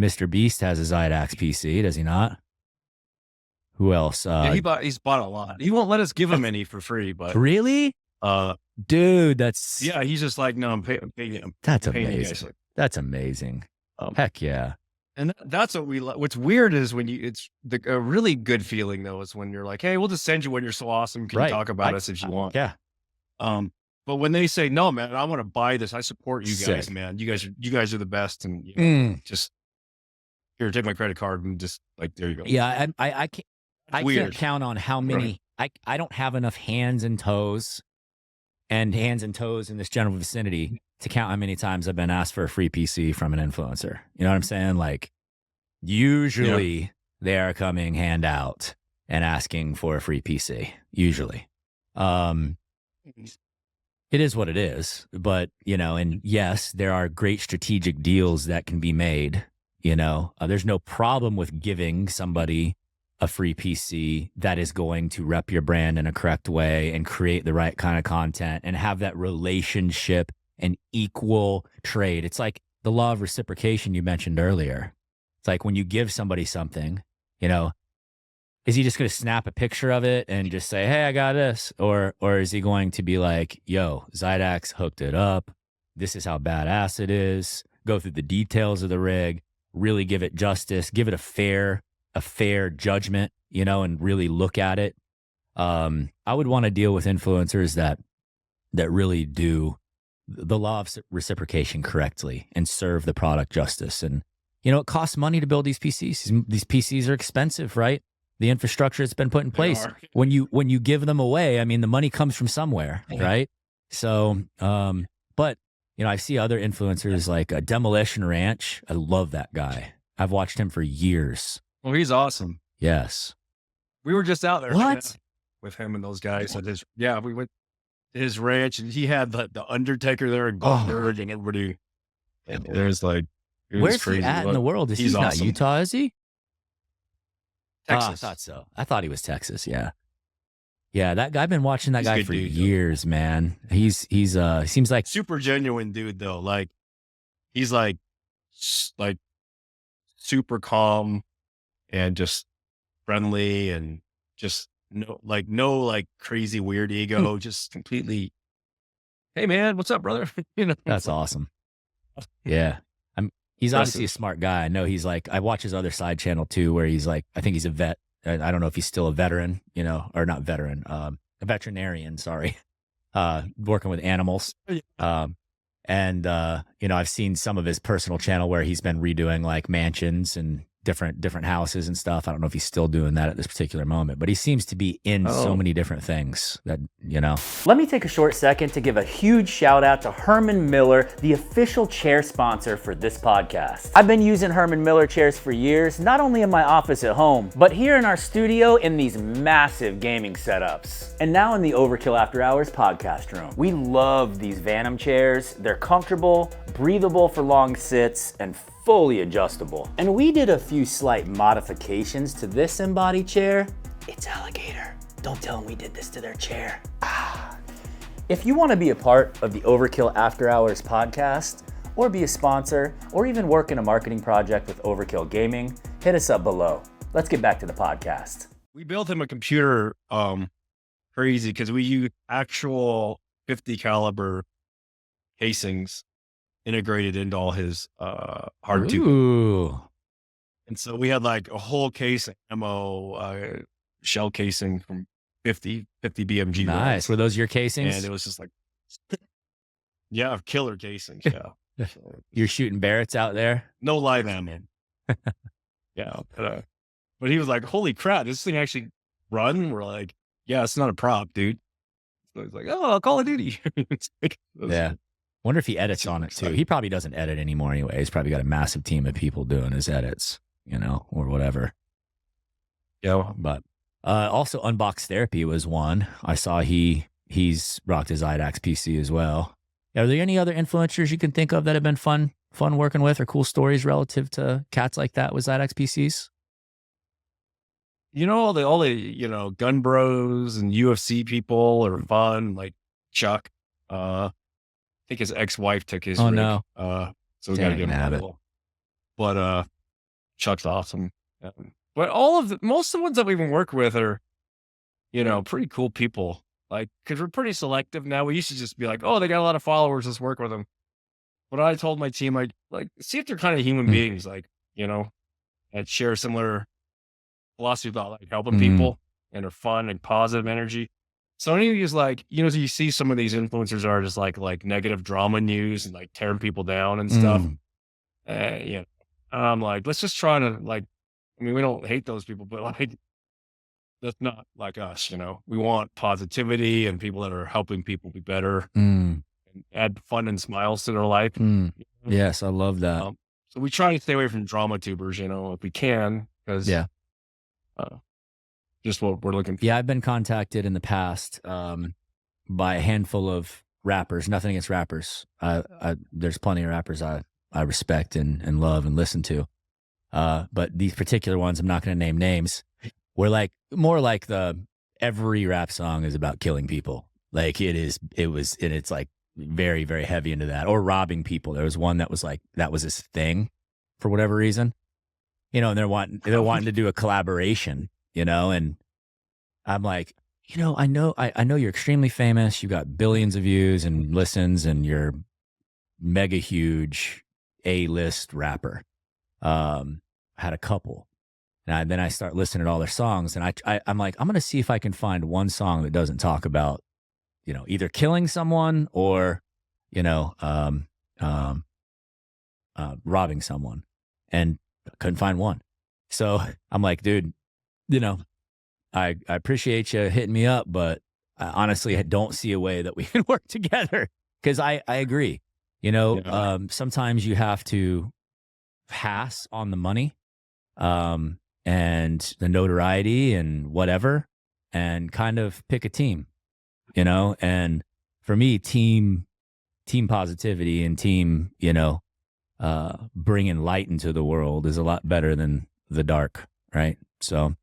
Mr. Beast has a Xidax PC, does he not? Who else? Yeah, he's bought a lot. He won't let us give him any for free, but Really? Dude, that's yeah, he's just like, no, I'm paying you amazing. guys. Like, That's amazing. Heck yeah. and that's what what's weird is when it's a really good feeling though, is when you're like, hey, we'll just send you when you're so awesome. Can you talk about us if you want? Yeah. But when they say, no, man, I want to buy this. I support you guys, man. You guys are the best. And just here, take my credit card and just like, there you go. Yeah. I can't count on how many, I don't have enough hands and toes in this general vicinity to count how many times I've been asked for a free PC from an influencer. You know what I'm saying? Like usually they are coming hand out and asking for a free PC. Usually. It is what it is, but and yes, there are great strategic deals that can be made. There's no problem with giving somebody a free PC that is going to rep your brand in a correct way and create the right kind of content and have that relationship and equal trade. It's like the law of reciprocation you mentioned earlier. It's like when you give somebody something, is he just going to snap a picture of it and just say, hey, I got this? Or is he going to be like, yo, Xidax hooked it up. This is how badass it is. Go through the details of the rig, really give it justice, give it a fair judgment, and really look at it. I would want to deal with influencers that really do the law of reciprocation correctly and serve the product justice. And, it costs money to build these PCs. These PCs are expensive, right? The infrastructure that's been put in place. When you give them away, I mean, the money comes from somewhere, right? So, but I see other influencers like Demolition Ranch. I love that guy. I've watched him for years. Well, he's awesome. Yes. We were just out there with him and those guys. We went to his ranch and he had the Undertaker there and Goldberg and everybody. And there's like, where's he at in the world? He's awesome. Not Utah, is he? Texas. I thought so. I thought he was Texas. Yeah. Yeah. That guy, I've been watching that guy for years, man. He seems like super genuine dude though. Like he's like super calm and just friendly and just no crazy weird ego, just completely, hey man, what's up, brother? That's awesome. Yeah. He's obviously a smart guy. I know he's like, I watch his other side channel too, where he's like, I think he's a vet. I don't know if he's still a veteran, or not veteran, a veterinarian, sorry, working with animals. And I've seen some of his personal channel where he's been redoing like mansions and different houses and stuff. I don't know if he's still doing that at this particular moment, but he seems to be in so many different things that, Let me take a short second to give a huge shout out to Herman Miller, the official chair sponsor for this podcast. I've been using Herman Miller chairs for years, not only in my office at home, but here in our studio in these massive gaming setups. And now in the Overkill After Hours podcast room. We love these Vanum chairs. They're comfortable, breathable for long sits, and fully adjustable. And we did a few slight modifications to this embodied chair. It's alligator. Don't tell them we did this to their chair. If you want to be a part of the Overkill After Hours podcast, or be a sponsor, or even work in a marketing project with Overkill Gaming, hit us up below. Let's get back to the podcast. We built him a computer crazy because we use actual 50 caliber casings integrated into all his hard tube. And so we had like a whole casing, ammo shell casing from 50 BMG. Nice. Were those your casings? And it was just like, yeah, killer casings. Yeah. You're shooting Barretts out there? No live ammo. Yeah. But he was like, holy crap, this thing actually run? We're like, yeah, it's not a prop, dude. So he's like, oh, Call of Duty. Yeah. Wonder if he edits on it too. He probably doesn't edit anymore anyway. He's probably got a massive team of people doing his edits, or whatever. Yeah. But also Unbox Therapy was one. I saw he's rocked his Xidax PC as well. Are there any other influencers you can think of that have been fun working with or cool stories relative to cats like that with Xidax PCs? All the gun bros and UFC people are fun, like Chuck. I think his ex-wife took his rig. No. So we got to get him a little. But Chuck's awesome. But most of the ones that we even work with are, pretty cool people. Like, because we're pretty selective now. We used to just be like, oh, they got a lot of followers, let's work with them. But I told my team, I like see if they're kind of human beings, like, that share similar philosophy about like helping people and are fun and positive energy. So any of these, like, you see some of these influencers are just like negative drama news and like tearing people down and stuff. I'm like, let's just try to like, I mean, we don't hate those people, but like, that's not like us, we want positivity and people that are helping people be better and add fun and smiles to their life. Yes, I love that. So we try to stay away from drama tubers, if we can, because just what we're looking for. Yeah, I've been contacted in the past by a handful of rappers. Nothing against rappers. There's plenty of rappers I respect and love and listen to. But these particular ones, I'm not going to name names. We're like more like every rap song is about killing people. Like it's like very, very heavy into that, or robbing people. There was one that was like, that was his thing for whatever reason, and they're wanting to do a collaboration, and I'm like, I know you're extremely famous. You got billions of views and listens, and you're mega huge A-list rapper. Had a couple. And then I start listening to all their songs, and I'm like, I'm going to see if I can find one song that doesn't talk about, either killing someone or, robbing someone, and I couldn't find one. So I'm like, dude, I appreciate you hitting me up, but I honestly don't see a way that we can work together, because I agree. Sometimes you have to pass on the money and the notoriety and whatever, and kind of pick a team, and for me, team positivity and team, bringing light into the world is a lot better than the dark. Right. So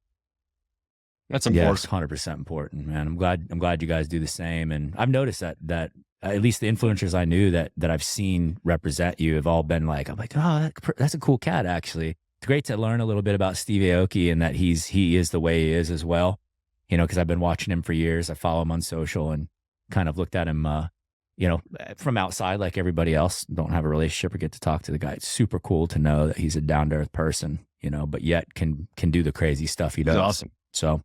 that's important. Yes, 100% important, man. I'm glad you guys do the same. And I've noticed that at least the influencers I knew that I've seen represent you have all been like, I'm like, oh, that's a cool cat, actually. It's great to learn a little bit about Steve Aoki and that he is the way he is as well. Because I've been watching him for years. I follow him on social and kind of looked at him, from outside like everybody else. Don't have a relationship or get to talk to the guy. It's super cool to know that he's a down-to-earth person, but yet can do the crazy stuff he does. He's awesome. So